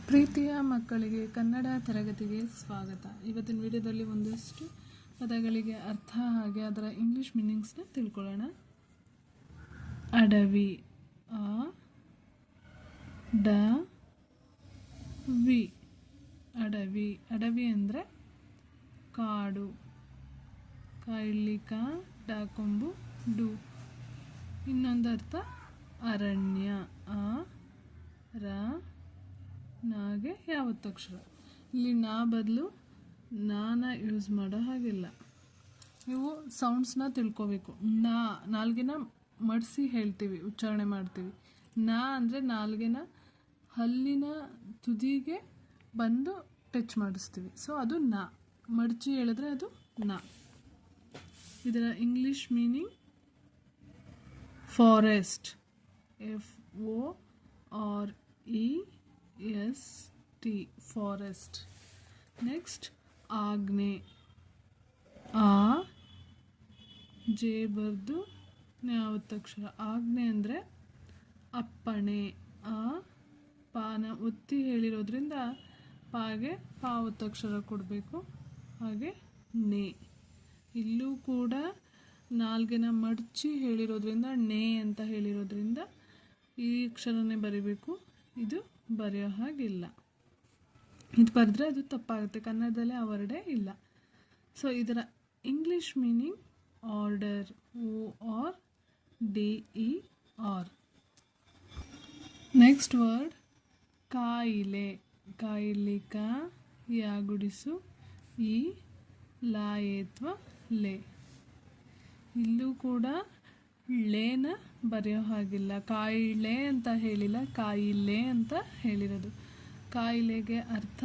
ಪ್ರೀತಿಯ ಮಕ್ಕಳಿಗೆ ಕನ್ನಡ ತರಗತಿಗೆ ಸ್ವಾಗತ. ಇವತ್ತಿನ ವಿಡಿಯೋದಲ್ಲಿ ಒಂದಷ್ಟು ಪದಗಳಿಗೆ ಅರ್ಥ ಹಾಗೆ ಅದರ ಇಂಗ್ಲಿಷ್ ಮೀನಿಂಗ್ಸ್ನ ತಿಳ್ಕೊಳ್ಳೋಣ. ಅಡವಿ, ಅ ಡ ವಿ, ಅಡವಿ. ಅಡವಿ ಅಂದರೆ ಕಾಡು. ಕಾಯಿಲಿಕ ಡಾಕೊಂಬು ಡು. ಇನ್ನೊಂದು ಅರ್ಥ ಅರಣ್ಯ. ಅ ರ ನಾಗೆ ಯಾವತ್ತಕ್ಷರ. ಇಲ್ಲಿ ನಾ ಬದಲು ನಾನ ಯೂಸ್ ಮಾಡೋ ಹಾಗಿಲ್ಲ. ನೀವು ಸೌಂಡ್ಸ್ನ ತಿಳ್ಕೊಬೇಕು. ನಾಲ್ಗೆನ ಮಡಿಸಿ ಹೇಳ್ತೀವಿ, ಉಚ್ಚಾರಣೆ ಮಾಡ್ತೀವಿ. ನಾ ಅಂದರೆ ನಾಲ್ಗೆನ ಹಲ್ಲಿನ ತುದಿಗೆ ಬಂದು ಟಚ್ ಮಾಡಿಸ್ತೀವಿ. ಸೊ ಅದು ನಾ. ಮಡಚಿ ಹೇಳಿದ್ರೆ ಅದು ನಾ. ಇದರ English meaning forest, FOREST, forest. Next ಆಜ್ಞೆ, ಆ ಜೆ ಬರ್ದು ಯಾವತ್ತಕ್ಷರ. ಆಜ್ಞೆ ಅಂದರೆ ಅಪ್ಪಣೆ. ಆ ಪಾನ ಒತ್ತಿ ಹೇಳಿರೋದ್ರಿಂದ ಪಾಗೆ ಪಾವತ್ತಕ್ಷರ ಕೊಡಬೇಕು. ಹಾಗೆ ನೇ. ಇಲ್ಲೂ ಕೂಡ ನಾಲ್ಗೆನ ಮಡಚಿ ಹೇಳಿರೋದ್ರಿಂದ ನೇ ಅಂತ ಹೇಳಿರೋದ್ರಿಂದ ಈ ಅಕ್ಷರನೇ ಬರಿಬೇಕು. ಇದು ಬರೆಯೋ ಹಾಗಿಲ್ಲ. ಇದು ಬರೆದ್ರೆ ಅದು ತಪ್ಪಾಗುತ್ತೆ. ಕನ್ನಡದಲ್ಲಿ ಆ ವರ್ಡೇ ಇಲ್ಲ. ಸೊ ಇದರ English meaning order, ORDER. Next word ಕಾಯಿಲೆ. ಕಾಯಿಲಿಕ ಯಾಗುಡಿಸು ಈ ಲಾಯೇತ್ವ ಲೇ. ಇಲ್ಲೂ ಕೂಡ ಲೇನ ಬರೆಯೋ ಹಾಗಿಲ್ಲ. ಕಾಯಿಲೆ ಅಂತ ಹೇಳಿಲ್ಲ, ಕಾಯಿಲೆ ಅಂತ ಹೇಳಿರೋದು. ಕಾಯಿಲೆಗೆ ಅರ್ಥ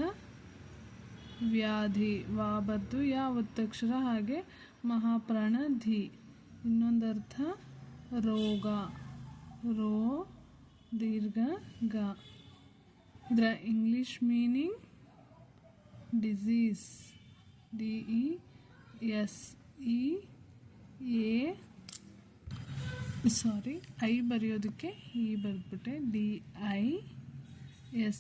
ವ್ಯಾಧಿ. ವಾ ಬರ್ದು ಯಾವತ್ತಕ್ಷರ. ಹಾಗೆ ಮಹಾಪ್ರಾಣ ಧಿ. ಇನ್ನೊಂದು ಅರ್ಥ ರೋಗ. ರೋ ದೀರ್ಘ ಗ. ಇದರ ಇಂಗ್ಲಿಷ್ ಮೀನಿಂಗ್ ಡಿಸೀಸ್, ಐ ಬರೆಯೋದಕ್ಕೆ ಈ ಬರೆದ್ಬಿಟ್ಟೆ, DISEAS,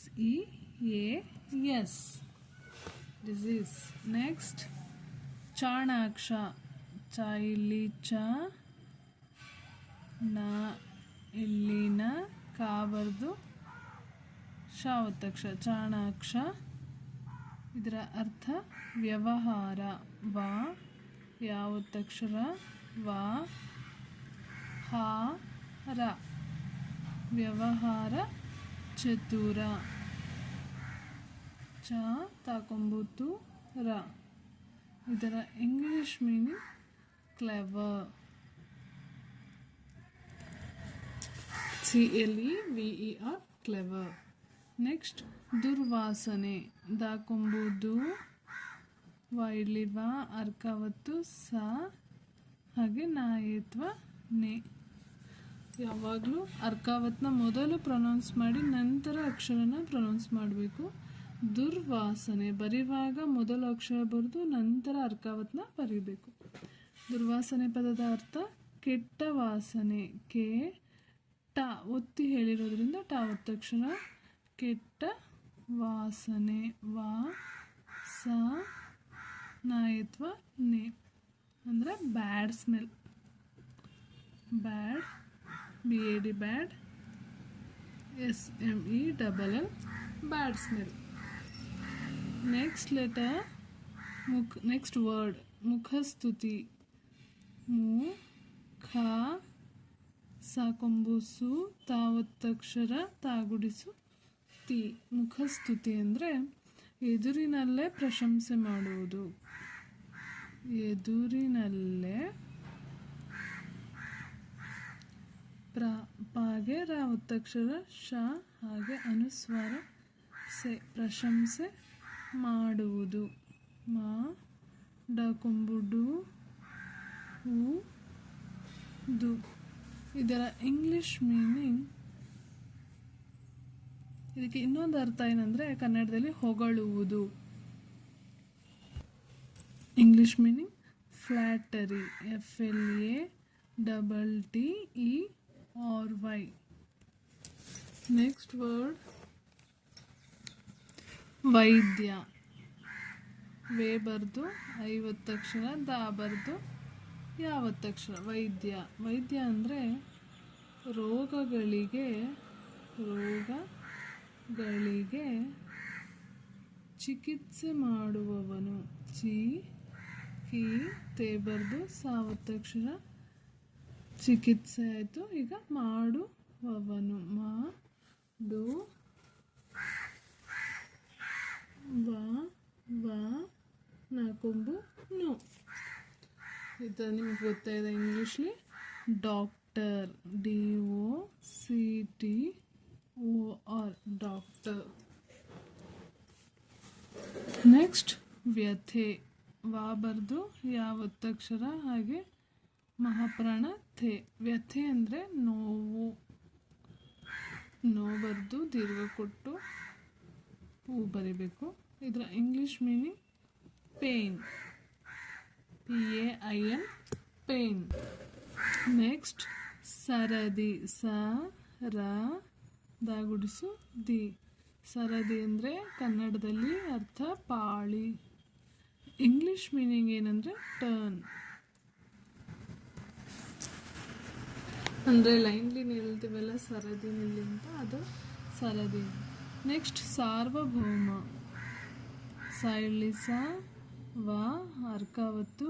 ಡಿಸೀಸ್. ನೆಕ್ಸ್ಟ್ ಚಾಣಾಕ್ಷ. ಚ ಇಲ್ಲಿ ಚ, ನ ಇಲ್ಲಿನ, ಕಾ ಬರ್ದು ಶಾವತ್ತಕ್ಷ. ಚಾಣಾಕ್ಷ. ಇದರ ಅರ್ಥ ವ್ಯವಹಾರ. ವಾ ಯಾವತ್ತಕ್ಷರ. ವಾ ಹಾರ ವ್ಯವಹಾರ ಚತುರ. ಚ ತಾಕೊಂಬುತ್ತು ರ. ಇದರ English meaning clever, CLEVER, clever. Next ದುರ್ವಾಸನೆ. ದಾಕೊಂಬುದು ವ ಇಲ್ಲಿ ವ, ಅರ್ಕಾವತ್ತು ಸ, ಹಾಗೆ ನಾಯತ್ವ ನೇ. ಯಾವಾಗಲೂ ಅರ್ಕಾವತ್ನ ಮೊದಲು ಪ್ರೊನೌನ್ಸ್ ಮಾಡಿ ನಂತರ ಅಕ್ಷರನ ಪ್ರೊನೌನ್ಸ್ ಮಾಡಬೇಕು. ದುರ್ವಾಸನೆ ಬರೆಯುವಾಗ ಮೊದಲು ಅಕ್ಷರ ಬರೆದು ನಂತರ ಅರ್ಕಾವತ್ನ ಬರೀಬೇಕು. ದುರ್ವಾಸನೆ ಪದದ ಅರ್ಥ ಕೆಟ್ಟ ವಾಸನೆ. ಕೆ ಟ ಒತ್ತಿ ಹೇಳಿರೋದ್ರಿಂದ ಟ ಒತ್ತಕ್ಷರ. ಕೆಟ್ಟ ವಾಸನೆ. ವಾ ಸ ನಾಯತ್ವ ನೇ ಅಂದರೆ bad smell. Bad, BAD, bad, SMELL, bad smell. Next letter next word ಮುಖಸ್ತುತಿ. ಮು ಖ ಸಾಕೊಂಬುಸು ತಾವತ್ತಕ್ಷರ ತಾಗುಡಿಸು ತಿ. ಮುಖಸ್ತುತಿ ಅಂದರೆ ಎದುರಿನಲ್ಲೇ ಪ್ರಶಂಸೆ ಮಾಡುವುದು. ಎದುರಿನಲ್ಲೇ ಪಾಗೆ ರಾವತ್ತಕ್ಷರ ಶ, ಹಾಗೆ ಅನುಸ್ವಾರ ಸೆ. ಪ್ರಶಂಸೆ ಮಾಡುವುದು. ಮಾ ಡಕೊಂಬುಡು ಉ ದು. ಇದರ ಇಂಗ್ಲಿಷ್ ಮೀನಿಂಗ್, ಇದಕ್ಕೆ ಇನ್ನೊಂದು ಅರ್ಥ ಏನಂದರೆ ಕನ್ನಡದಲ್ಲಿ ಹೊಗಳುವುದು. English meaning flattery, FLATTERY. Next word ವೈದ್ಯ, ವೇ ಬರ್ದು ಐವತ್ತಕ್ಷರ, ದ ಬರ್ದು ಯಾವತ್ತಕ್ಷರ. ವೈದ್ಯ, ವೈದ್ಯ ಅಂದರೆ ರೋಗಗಳಿಗೆ ಚಿಕಿತ್ಸೆ ಮಾಡುವವನು. ಚಿ ಕಿ ತೇ ಬರ್ದು ಸಾವತ್ತಕ್ಷರ, ಚಿಕಿತ್ಸೆ ಆಯಿತು. ಈಗ ಮಾಡುವವನು, ಮಾಡು ವ ನಾಕೊಂಬು ನು. ಇದು ನಿಮ್ಗೆ ಗೊತ್ತಾಯಿದೆ ಇಂಗ್ಲೀಷ್ಲಿ. Doctor, DOCTOR, doctor. ನೆಕ್ಸ್ಟ್ ವ್ಯಥೆ, ವಾ ಬರ್ದು ಯಾವತ್ತಕ್ಷರ, ಹಾಗೆ ಮಹಾಪ್ರಾಣ ಥೆ. ವ್ಯಥೆ ಅಂದರೆ ನೋವು. ಬರ್ದು ದೀರ್ಘ ಕೊಟ್ಟು ಹೂ ಬರಿಬೇಕು. ಇದರ English meaning pain, PAIN, pain. Next ಸರದಿ, ಗುಡಿಸು ದಿ. ಸರದಿ ಅಂದರೆ ಕನ್ನಡದಲ್ಲಿ ಅರ್ಥ ಪಾಳಿ. ಇಂಗ್ಲೀಷ್ ಮೀನಿಂಗ್ ಏನಂದರೆ ಟರ್ನ್, ಅಂದರೆ ಲೈನ್ಲಿ ನಿಲ್ತೀವಲ್ಲ ಸರದಿ ನಿಲ್ಲಿ ಅಂತ, ಅದು ಸರದಿ. ನೆಕ್ಸ್ಟ್ ಸಾರ್ವಭೌಮ, ಸೈಲಿಸ ವ ಅರ್ಕಾವತ್ತು,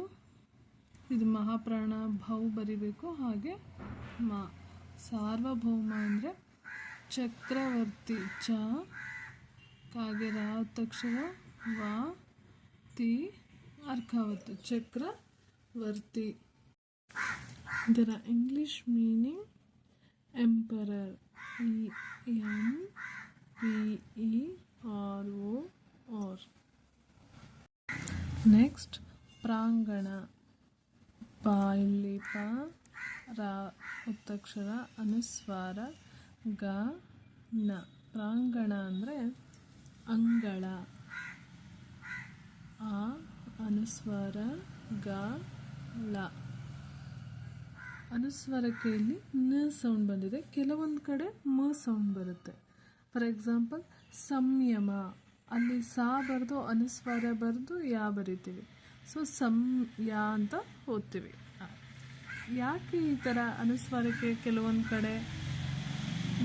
ಇದು ಮಹಾಪ್ರಾಣ ಭೌ ಬರಿಬೇಕು, ಹಾಗೆ ಸಾರ್ವಭೌಮ ಅಂದರೆ ಚಕ್ರವರ್ತಿ, ಕಾಗೆ ರಾವತ್ತಕ್ಷರ, ವ ತಿ ಅರ್ಕಾವತ್ತು, ಚಕ್ರವರ್ತಿ. ಇದರ English meaning emperor, EMPEROR. Next ಪ್ರಾಂಗಣ, ಇಲ್ಲಿ ಒತ್ತಕ್ಷರ, ಅನುಸ್ವಾರ, ಗ ನ. ಪ್ರಾಂಗಣ ಅಂದರೆ ಅಂಗಳ, ಅನುಸ್ವಾರ, ಗ ಲ. ಅನುಸ್ವಾರಕ್ಕೆ ಇಲ್ಲಿ ನ ಸೌಂಡ್ ಬಂದಿದೆ, ಕೆಲವೊಂದು ಕಡೆ ಮ ಸೌಂಡ್ ಬರುತ್ತೆ. ಫಾರ್ ಎಕ್ಸಾಂಪಲ್ ಸಂಯಮ, ಅಲ್ಲಿ ಸಾ ಬರೆದು ಅನುಸ್ವಾರ ಬರೆದು ಯಾ ಬರಿತೀವಿ. ಸೊ ಯಾ ಅಂತ ಓದ್ತೀವಿ. ಯಾಕೆ ಈ ಥರ ಅನುಸ್ವಾರಕ್ಕೆ ಕೆಲವೊಂದು ಕಡೆ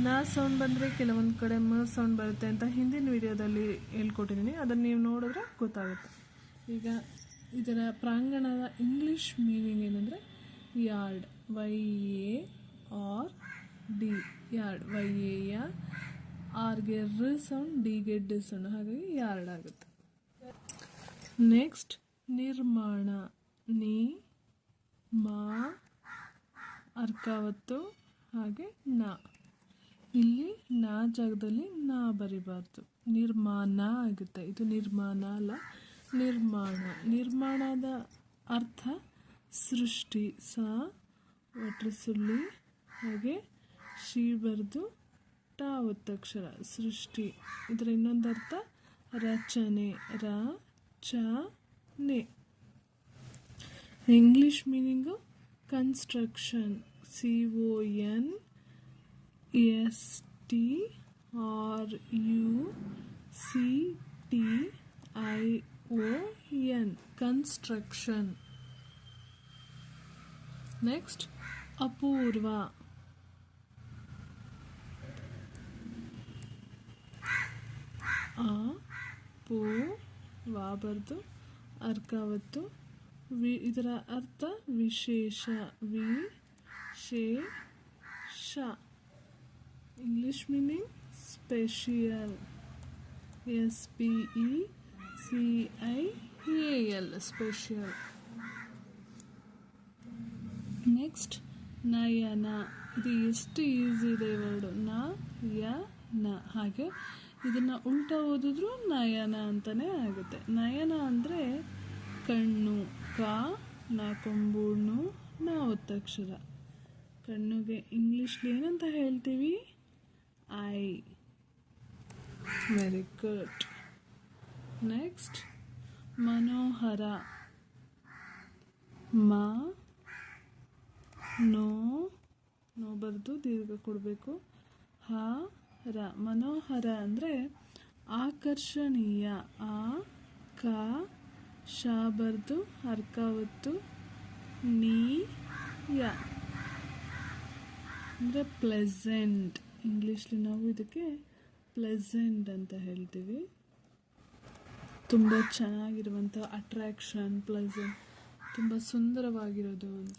ನ ಸೌಂಡ್ ಬಂದರೆ ಕೆಲವೊಂದು ಕಡೆ ಮ ಸೌಂಡ್ ಬರುತ್ತೆ ಅಂತ ಹಿಂದಿನ ವಿಡಿಯೋದಲ್ಲಿ ಹೇಳ್ಕೊಟ್ಟಿದ್ದೀನಿ, ಅದನ್ನು ನೀವು ನೋಡಿದ್ರೆ ಗೊತ್ತಾಗುತ್ತೆ. ಈಗ ಇದರ ಪ್ರಾಂಗಣದ ಇಂಗ್ಲೀಷ್ ಮೀನಿಂಗ್ ಏನಂದರೆ ಯಾರ್ಡ್, YARD, ಯಾರ್ಡ್. YAY, ಆರ್ಗೆ ರ ಸೌಂಡ್, ಡಿಗೆ ಡ ಸೌಂಡ್, ಹಾಗಾಗಿ ಯಾರ್ಡ್ ಆಗುತ್ತೆ. ನೆಕ್ಸ್ಟ್ ನಿರ್ಮಾಣ, ಅರ್ಕಾವತ್ತು, ಹಾಗೆ ನ. ಇಲ್ಲಿ ನಾ ಜಾಗದಲ್ಲಿ ನಾ ಬರಿಬಾರ್ದು, ನಿರ್ಮಾಣ ಆಗುತ್ತೆ. ಇದು ನಿರ್ಮಾಣ ಅಲ್ಲ, ನಿರ್ಮಾಣ. ನಿರ್ಮಾಣದ ಅರ್ಥ ಸೃಷ್ಟಿ, ಸುಳ್ಳಿ, ಹಾಗೆ ಶಿ ಬರೆದು ಒತ್ತಕ್ಷರ, ಸೃಷ್ಟಿ. ಇದರ ಇನ್ನೊಂದು ಅರ್ಥ ರಚನೆ, ರಚನೆ. English meaning construction, CONSTRUCTION, construction. Next ಅಪೂರ್ವ, ವಾ ಬರ್ದು ಅರ್ಕಾವತ್ತು, ಇದರ ಅರ್ಥ ವಿಶೇಷ, ವಿಶೇಷ. English meaning special, SPECIAL, special. Next ನಯನ, ಇದು ಎಷ್ಟು ಈಸಿ ಇದೆ ವರ್ಡು, ನ. ಹಾಗೆ ಇದನ್ನು ಉಲ್ಟಾ ಓದಿದ್ರು ನಯನ ಅಂತಲೇ ಆಗುತ್ತೆ. ನಯನ ಅಂದರೆ ಕಣ್ಣು, ನಾಕೊಂಬೂಣ್ಣು, ಒತ್ತಕ್ಷರ. ಕಣ್ಣುಗೆ ಇಂಗ್ಲೀಷ್ಲಿ ಏನಂತ ಹೇಳ್ತೀವಿ? Eye. Very good. Next Manohara, ನೋ ಬರೆದು ದೀರ್ಘ ಕೊಡಬೇಕು, ರ. ಮನೋಹರ ಅಂದರೆ ಆಕರ್ಷಣೀಯ, ಆ ಕ ಶ ಬರ್ದು ಅರ್ಕ ಒತ್ತು ನೀಯ ಅಂದರೆ ಪ್ಲೆಸೆಂಟ್. ಇಂಗ್ಲೀಷ್ಲಿ ನಾವು ಇದಕ್ಕೆ ಪ್ಲೆಸೆಂಟ್ ಅಂತ ಹೇಳ್ತೀವಿ. ತುಂಬ ಚೆನ್ನಾಗಿರುವಂಥ ಅಟ್ರ್ಯಾಕ್ಷನ್, ಪ್ಲೆಸೆಂಟ್, ತುಂಬ ಸುಂದರವಾಗಿರೋದು ಅಂತ.